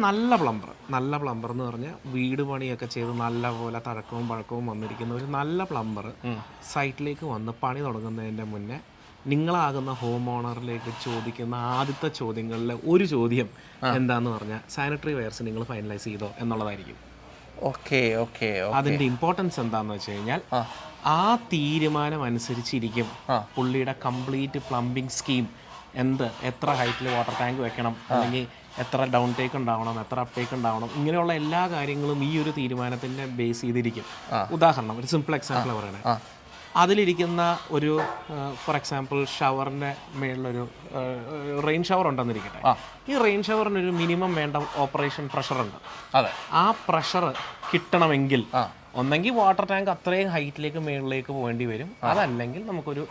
നല്ല പ്ലംബർ എന്ന് പറഞ്ഞാൽ വീട് പണിയൊക്കെ ചെയ്ത് നല്ലപോലെ തഴക്കവും പഴക്കവും വന്നിരിക്കുന്ന ഒരു നല്ല പ്ലംബർ സൈറ്റിലേക്ക് വന്ന് പണി തുടങ്ങുന്നതിൻ്റെ മുന്നേ നിങ്ങളാകുന്ന ഹോം ഓണറിലേക്ക് ചോദിക്കുന്ന ആദ്യത്തെ ചോദ്യങ്ങളിലെ ഒരു ചോദ്യം എന്താന്ന് പറഞ്ഞാൽ സാനിറ്ററി വെയർസ് നിങ്ങൾ ഫൈനലൈസ് ചെയ്തോ എന്നുള്ളതായിരിക്കും. അതിൻ്റെ ഇമ്പോർട്ടൻസ് എന്താന്ന് വെച്ച് കഴിഞ്ഞാൽ ആ തീരുമാനം അനുസരിച്ചിരിക്കും പുള്ളിയുടെ കംപ്ലീറ്റ് പ്ലംബിംഗ് സ്കീം. എത്ര ഹൈറ്റിൽ വാട്ടർ ടാങ്ക് വെക്കണം, അല്ലെങ്കിൽ എത്ര ഡൗൺ ടേക്ക് ഉണ്ടാവണം, എത്ര അപ്പ് ടേക്ക് ഉണ്ടാവണം, ഇങ്ങനെയുള്ള എല്ലാ കാര്യങ്ങളും ഈ ഒരു തീരുമാനത്തിൻ്റെ ബേസ് ചെയ്തിരിക്കും. ഉദാഹരണം, ഒരു സിമ്പിൾ എക്സാമ്പിൾ പറയണേ, അതിലിരിക്കുന്ന ഒരു ഫോർ എക്സാമ്പിൾ ഷവറിൻ്റെ മേളിലൊരു റെയിൻ ഷവർ ഉണ്ടെന്നിരിക്കട്ടെ. ഈ റെയിൻ ഷവറിനൊരു മിനിമം വേണ്ട ഓപ്പറേഷൻ പ്രഷറുണ്ട്. ആ പ്രഷർ കിട്ടണമെങ്കിൽ ഒന്നെങ്കിൽ വാട്ടർ ടാങ്ക് അത്രയും ഹൈറ്റിലേക്ക് മേളിലേക്ക് പോകേണ്ടി വരും, അതല്ലെങ്കിൽ നമുക്കൊരു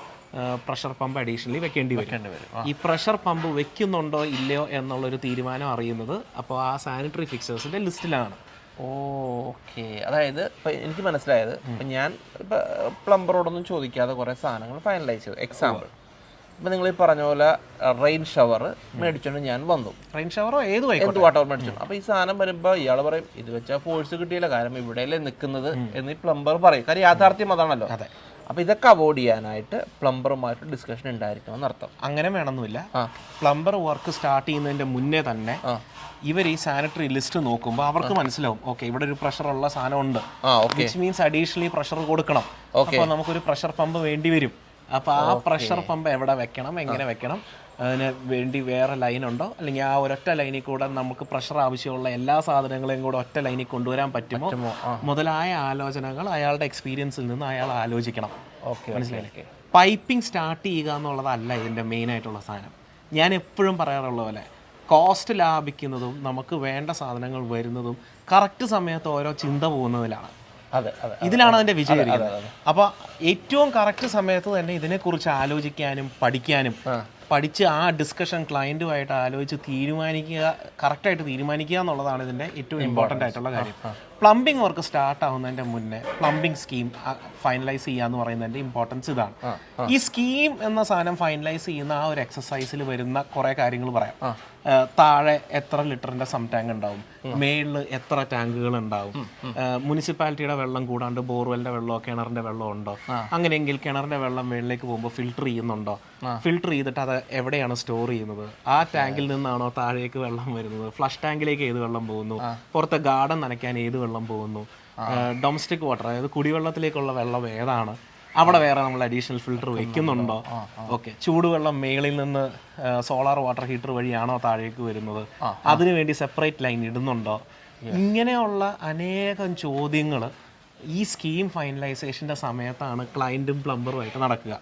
പ്രഷർ പമ്പ് അഡീഷണലി വെക്കേണ്ടി വരും. ഈ പ്രഷർ പമ്പ് വെക്കുന്നുണ്ടോ ഇല്ലയോ എന്നുള്ളൊരു തീരുമാനം അറിയുന്നത് അപ്പോൾ ആ സാനിറ്ററി ഫിക്സേഴ്സിൻ്റെ ലിസ്റ്റിലാണ്. അതായത് ഇപ്പം എനിക്ക് മനസ്സിലായത്, ഇപ്പം ഞാൻ ഇപ്പം പ്ലംബറോടൊന്നും ചോദിക്കാതെ കുറേ സാധനങ്ങൾ ഫൈനലൈസ് ചെയ്തു. എക്സാമ്പിൾ, ഇപ്പം നിങ്ങൾ ഈ പറഞ്ഞ പോലെ റെയിൻ ഷവർ മേടിച്ചോണ്ട് ഞാൻ വന്നു. റെയിൻ ഷവറോ എന്ത് വാട്ടർ മേടിച്ചു. അപ്പോൾ ഈ സാധനം വരുമ്പോൾ ഇയാൾ പറയും ഇത് വെച്ചാൽ ഫോഴ്സ് കിട്ടിയില്ല, കാരണം ഇവിടെയല്ലേ നിൽക്കുന്നത് എന്ന് ഈ പ്ലംബർ പറയും. കാര്യം യാഥാർത്ഥ്യം അതാണല്ലോ. അപ്പോൾ ഇതൊക്കെ അവോയ്ഡ് ചെയ്യാനായിട്ട് പ്ലംബറുമായിട്ട് ഡിസ്കഷൻ ഉണ്ടായിരിക്കണം എന്നർത്ഥം. അങ്ങനെ വേണമെന്നില്ല. പ്ലംബർ വർക്ക് സ്റ്റാർട്ട് ചെയ്യുന്നതിൻ്റെ മുന്നേ തന്നെ ഇവർ ഈ സാനിറ്ററി ലിസ്റ്റ് നോക്കുമ്പോൾ അവർക്ക് മനസ്സിലാവും, ഓക്കെ ഇവിടെ ഒരു പ്രഷർ ഉള്ള സാധനം ഉണ്ട്, വിച്ച് മീൻസ് അഡീഷണലി പ്രഷർ കൊടുക്കണം. അപ്പോൾ നമുക്കൊരു പ്രഷർ പമ്പ് വേണ്ടി വരും. അപ്പോൾ ആ പ്രഷർ പമ്പ് എവിടെ വെക്കണം, എങ്ങനെ വെക്കണം, അതിന് വേണ്ടി വേറെ ലൈനുണ്ടോ, അല്ലെങ്കിൽ ആ ഒരൊറ്റ ലൈനിൽ കൂടെ നമുക്ക് പ്രഷർ ആവശ്യമുള്ള എല്ലാ സാധനങ്ങളെയും കൂടെ ഒറ്റ ലൈനിൽ കൊണ്ടുവരാൻ പറ്റുമോ മുതലായ ആലോചനകൾ അയാളുടെ എക്സ്പീരിയൻസിൽ നിന്ന് അയാൾ ആലോചിക്കണം. മനസ്സിലായില്ലേ? പൈപ്പിംഗ് സ്റ്റാർട്ട് ചെയ്യുക എന്നുള്ളതല്ല ഇതിൻ്റെ മെയിനായിട്ടുള്ള സാധനം. ഞാൻ എപ്പോഴും പറയാറുള്ള പോലെ കോസ്റ്റ് ലാഭിക്കുന്നതും നമുക്ക് വേണ്ട സാധനങ്ങൾ വരുന്നതും കറക്റ്റ് സമയത്ത് ഓരോ ചിന്ത പോകുന്നതിലാണ്. ഇതിലാണ് അതിൻ്റെ വിജയം ഇരിക്കുന്നത്. അപ്പോൾ ഏറ്റവും കറക്റ്റ് സമയത്ത് തന്നെ ഇതിനെക്കുറിച്ച് ആലോചിക്കാനും പഠിച്ച് ആ ഡിസ്കഷൻ ക്ലയൻറ്റുമായിട്ട് ആലോചിച്ച് കറക്റ്റായിട്ട് തീരുമാനിക്കുക എന്നുള്ളതാണ് ഇതിൻ്റെ ഏറ്റവും ഇമ്പോർട്ടൻ്റ് ആയിട്ടുള്ള കാര്യം. പ്ലംബിംഗ് വർക്ക് സ്റ്റാർട്ട് ആവുന്നതിൻ്റെ മുന്നേ പ്ലംബിംഗ് സ്കീം ഫൈനലൈസ് ചെയ്യുക എന്ന് പറയുന്നതിൻ്റെ ഇമ്പോർട്ടൻസ് ഇതാണ്. ഈ സ്കീം എന്ന സാധനം ഫൈനലൈസ് ചെയ്യുന്ന ആ ഒരു എക്സസൈസിൽ വരുന്ന കുറേ കാര്യങ്ങൾ പറയാം. താഴെ എത്ര ലിറ്ററിൻ്റെ സം ടാങ്ക് ഉണ്ടാവും, മേളിൽ എത്ര ടാങ്കുകൾ ഉണ്ടാവും, മുനിസിപ്പാലിറ്റിയുടെ വെള്ളം കൂടാണ്ട് ബോർവെലിൻ്റെ വെള്ളമോ കിണറിൻ്റെ വെള്ളമോ ഉണ്ടോ, അങ്ങനെയെങ്കിൽ കിണറിൻ്റെ വെള്ളം മേളിലേക്ക് പോകുമ്പോൾ ഫിൽട്ടർ ചെയ്യുന്നുണ്ടോ, ഫിൽട്ടർ ചെയ്തിട്ട് അത് എവിടെയാണ് സ്റ്റോർ ചെയ്യുന്നത്, ആ ടാങ്കിൽ നിന്നാണോ താഴേക്ക് വെള്ളം വരുന്നത്, ഫ്ലഷ് ടാങ്കിലേക്ക് ഏത് വെള്ളം പോകുന്നു, പുറത്തെ ഗാർഡൻ നനയ്ക്കാൻ ഏത് വെള്ളം പോകുന്നു, ഡൊമസ്റ്റിക് വാട്ടർ അതായത് കുടിവെള്ളത്തിലേക്കുള്ള വെള്ളം ഏതാണ്, അവിടെ വേറെ നമ്മൾ അഡീഷണൽ ഫിൽട്ടർ വെക്കുന്നുണ്ടോ, ഓക്കെ, ചൂടുവെള്ളം മേളിൽ നിന്ന് സോളാർ വാട്ടർ ഹീറ്റർ വഴിയാണോ താഴേക്ക് വരുന്നത്, അതിനുവേണ്ടി സെപ്പറേറ്റ് ലൈൻ ഇടുന്നുണ്ടോ, ഇങ്ങനെയുള്ള അനേകം ചോദ്യങ്ങൾ ഈ സ്കീം ഫൈനലൈസേഷൻ്റെ സമയത്താണ് ക്ലയൻറ്റും പ്ലംബറുമായിട്ട് നടക്കുക.